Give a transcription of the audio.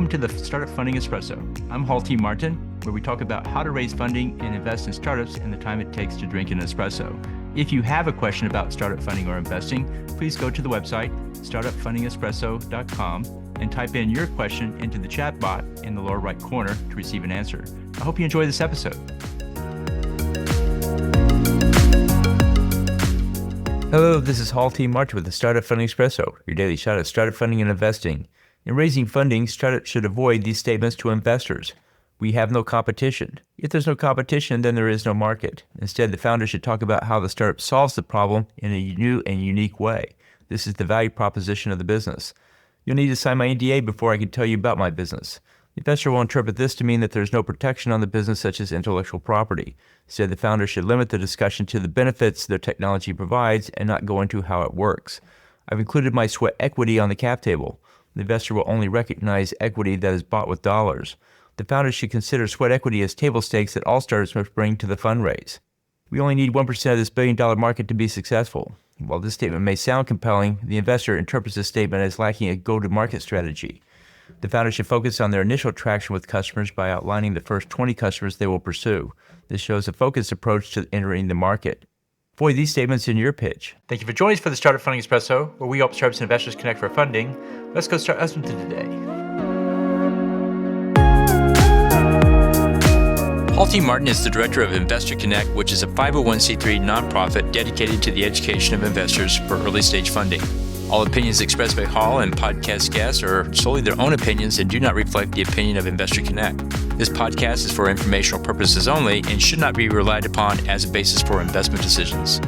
Welcome to the Startup Funding Espresso. I'm Hall T. Martin, where we talk about how to raise funding and invest in startups and the time it takes to drink an espresso. If you have a question about startup funding or investing, please go to the website, startupfundingespresso.com, and type in your question into the chat bot in the lower right corner to receive an answer. I hope you enjoy this episode. Hello, this is Hall T. Martin with the Startup Funding Espresso, your daily shot at startup funding and investing. In raising funding, startups should avoid these statements to investors. We have no competition. If there's no competition, then there is no market. Instead, the founder should talk about how the startup solves the problem in a new and unique way. This is the value proposition of the business. You'll need to sign my NDA before I can tell you about my business. The investor will interpret this to mean that there's no protection on the business such as intellectual property. Instead, the founder should limit the discussion to the benefits their technology provides and not go into how it works. I've included my sweat equity on the cap table. The investor will only recognize equity that is bought with dollars. The founder should consider sweat equity as table stakes that all startups must bring to the fundraise. We only need 1% of this billion-dollar market to be successful. While this statement may sound compelling, the investor interprets this statement as lacking a go-to-market strategy. The founder should focus on their initial traction with customers by outlining the first 20 customers they will pursue. This shows a focused approach to entering the market. Avoid these statements in your pitch. Thank you for joining us for the Startup Funding Espresso, where we help startups and investors connect for funding. Let's go start listening to today. Hall T. Martin is the director of Investor Connect, which is a 501c3 nonprofit dedicated to the education of investors for early-stage funding. All opinions expressed by Hall and podcast guests are solely their own opinions and do not reflect the opinion of Investor Connect. This podcast is for informational purposes only and should not be relied upon as a basis for investment decisions.